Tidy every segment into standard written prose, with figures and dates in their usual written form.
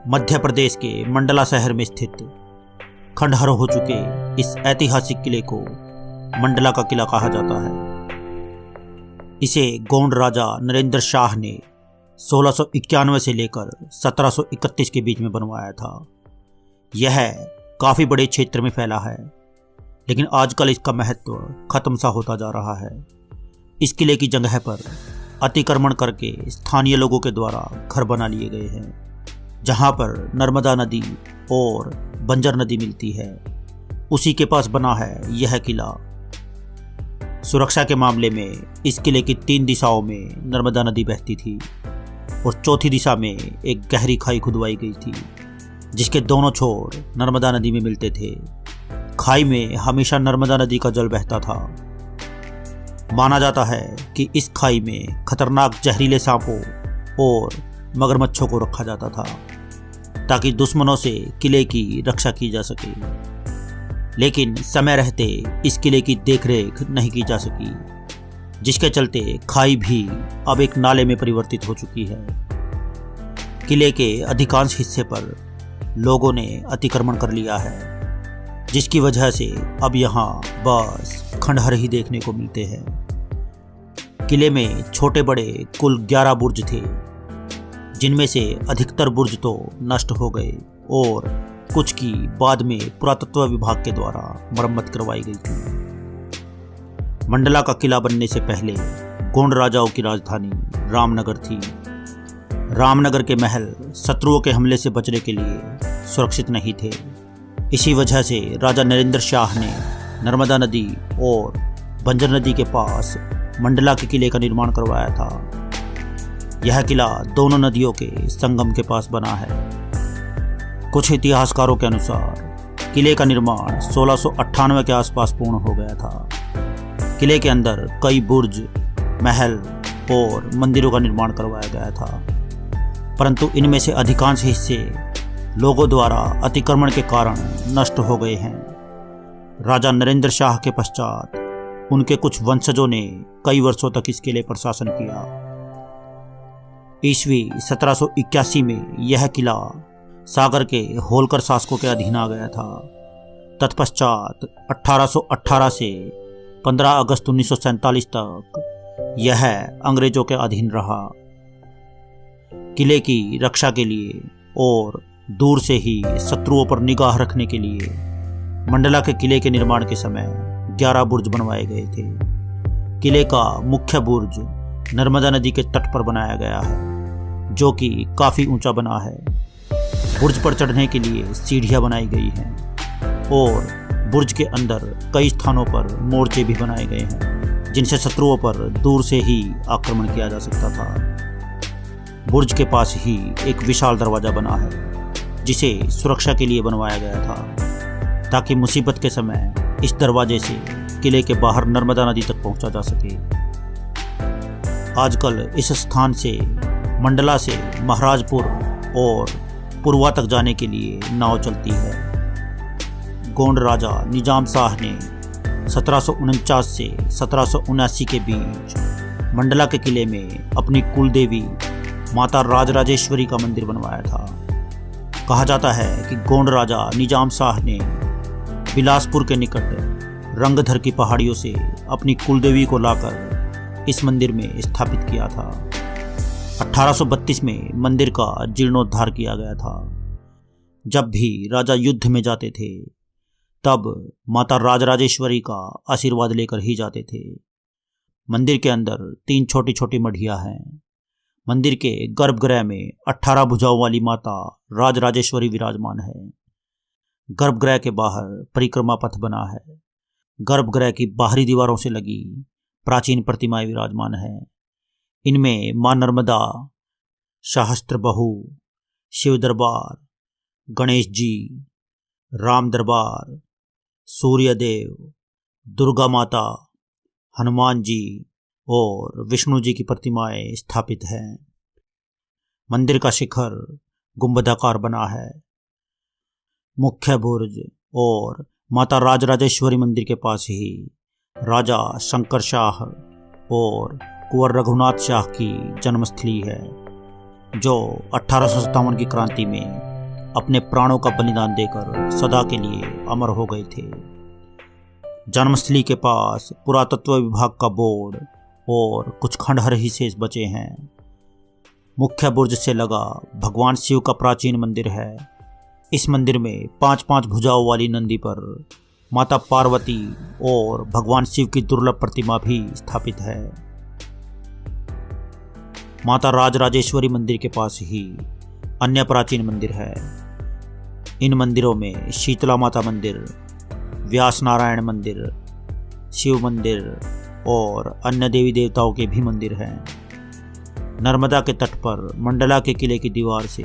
मध्य प्रदेश के मंडला शहर में स्थित खंडहर हो चुके इस ऐतिहासिक किले को मंडला का किला कहा जाता है। इसे गोंड राजा नरेंद्र शाह ने 1691 से लेकर 1731 के बीच में बनवाया था। यह काफ़ी बड़े क्षेत्र में फैला है, लेकिन आजकल इसका महत्व खत्म सा होता जा रहा है। इस किले की जगह पर अतिक्रमण करके स्थानीय लोगों के द्वारा घर बना लिए गए हैं, जहां पर नर्मदा नदी और बंजर नदी मिलती है। उसी के पास बना है यह किला। सुरक्षा के मामले में इस किले की 3 दिशाओं में नर्मदा नदी बहती थी और चौथी दिशा में एक गहरी खाई खुदवाई गई थी, जिसके दोनों छोर नर्मदा नदी में मिलते थे। खाई में हमेशा नर्मदा नदी का जल बहता था। माना जाता है कि इस खाई में खतरनाक जहरीले सांपों और मगरमच्छों को रखा जाता था, ताकि दुश्मनों से किले की रक्षा की जा सके। लेकिन समय रहते इस किले की देखरेख नहीं की जा सकी, जिसके चलते खाई भी अब एक नाले में परिवर्तित हो चुकी है। किले के अधिकांश हिस्से पर लोगों ने अतिक्रमण कर लिया है, जिसकी वजह से अब यहाँ बस खंडहर ही देखने को मिलते हैं। किले में छोटे बड़े कुल 11 बुर्ज थे, जिनमें से अधिकतर बुर्ज तो नष्ट हो गए और कुछ की बाद में पुरातत्व विभाग के द्वारा मरम्मत करवाई गई थी। मंडला का किला बनने से पहले गोंड राजाओं की राजधानी रामनगर थी। रामनगर के महल शत्रुओं के हमले से बचने के लिए सुरक्षित नहीं थे। इसी वजह से राजा नरेंद्र शाह ने नर्मदा नदी और बंजर नदी के पास मंडला के किले का निर्माण करवाया था। यह किला दोनों नदियों के संगम के पास बना है। कुछ इतिहासकारों के अनुसार किले का निर्माण 1698 के आसपास पूर्ण हो गया था। किले के अंदर कई बुर्ज, महल और मंदिरों का निर्माण करवाया गया था, परंतु इनमें से अधिकांश हिस्से लोगों द्वारा अतिक्रमण के कारण नष्ट हो गए हैं। राजा नरेंद्र शाह के पश्चात उनके कुछ वंशजों ने कई वर्षों तक इस किले पर शासन किया। ईस्वी 1781 में यह किला सागर के होलकर शासकों के अधीन आ गया था। तत्पश्चात 1818 से 15 अगस्त 1947 तक यह अंग्रेजों के अधीन रहा। किले की रक्षा के लिए और दूर से ही शत्रुओं पर निगाह रखने के लिए मंडला के किले के निर्माण के समय 11 बुर्ज बनवाए गए थे। किले का मुख्य बुर्ज नर्मदा नदी के तट पर बनाया गया है, जो कि काफ़ी ऊंचा बना है। बुर्ज पर चढ़ने के लिए सीढ़ियां बनाई गई हैं और बुर्ज के अंदर कई स्थानों पर मोर्चे भी बनाए गए हैं, जिनसे शत्रुओं पर दूर से ही आक्रमण किया जा सकता था। बुर्ज के पास ही एक विशाल दरवाज़ा बना है, जिसे सुरक्षा के लिए बनवाया गया था, ताकि मुसीबत के समय इस दरवाजे से किले के बाहर नर्मदा नदी तक पहुंचा जा सके। आजकल इस स्थान से मंडला से महाराजपुर और पुरवा तक जाने के लिए नाव चलती है। गोंड राजा निजाम शाह ने 1749 से 1779 के बीच मंडला के किले में अपनी कुलदेवी माता राजराजेश्वरी का मंदिर बनवाया था। कहा जाता है कि गोंड राजा निजाम शाह ने बिलासपुर के निकट रंगधर की पहाड़ियों से अपनी कुलदेवी को लाकर इस मंदिर में स्थापित किया था। 1832 में मंदिर का जीर्णोद्धार किया गया था। जब भी राजा युद्ध में जाते थे, तब माता राजराजेश्वरी का आशीर्वाद लेकर ही जाते थे। मंदिर के अंदर 3 छोटी छोटी मढ़ियाँ हैं। मंदिर के गर्भगृह में 18 भुजाओं वाली माता राजराजेश्वरी विराजमान है। गर्भगृह के बाहर परिक्रमा पथ बना है। गर्भगृह की बाहरी दीवारों से लगी प्राचीन प्रतिमाएं विराजमान हैं। इनमें मां नर्मदा, सहस्त्र बहू, शिव दरबार, गणेश जी, राम दरबार, सूर्यदेव, दुर्गा माता, हनुमान जी और विष्णु जी की प्रतिमाएं स्थापित हैं। मंदिर का शिखर गुंबदाकार बना है। मुख्य बुर्ज और माता राजराजेश्वरी मंदिर के पास ही राजा शंकर शाह और कुंवर रघुनाथ शाह की जन्मस्थली है, जो 1857 की क्रांति में अपने प्राणों का बलिदान देकर सदा के लिए अमर हो गए थे। जन्मस्थली के पास पुरातत्व विभाग का बोर्ड और कुछ खंडहर ही शेष बचे हैं। मुख्य बुर्ज से लगा भगवान शिव का प्राचीन मंदिर है। इस मंदिर में 5-5 भुजाओं वाली नंदी पर माता पार्वती और भगवान शिव की दुर्लभ प्रतिमा भी स्थापित है। माता राजराजेश्वरी मंदिर के पास ही अन्य प्राचीन मंदिर है। इन मंदिरों में शीतला माता मंदिर, व्यास नारायण मंदिर, शिव मंदिर और अन्य देवी देवताओं के भी मंदिर हैं। नर्मदा के तट पर मंडला के किले की दीवार से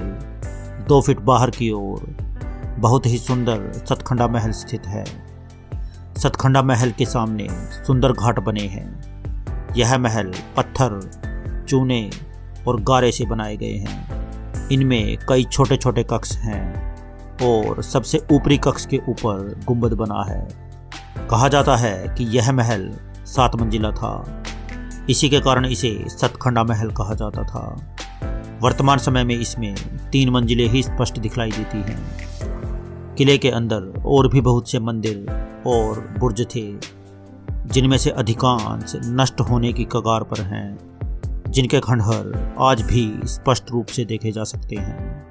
2 फीट बाहर की ओर बहुत ही सुंदर सतखंडा महल स्थित है। सतखंडा महल के सामने सुंदर घाट बने हैं। यह महल पत्थर, चूने और गारे से बनाए गए हैं। इनमें कई छोटे छोटे कक्ष हैं और सबसे ऊपरी कक्ष के ऊपर गुंबद बना है। कहा जाता है कि यह महल 7 मंजिला था। इसी के कारण इसे सतखंडा महल कहा जाता था। वर्तमान समय में इसमें 3 मंजिलें ही स्पष्ट दिखलाई देती हैं। किले के अंदर और भी बहुत से मंदिर और बुर्ज थे, जिनमें से अधिकांश नष्ट होने की कगार पर हैं, जिनके खंडहर आज भी स्पष्ट रूप से देखे जा सकते हैं।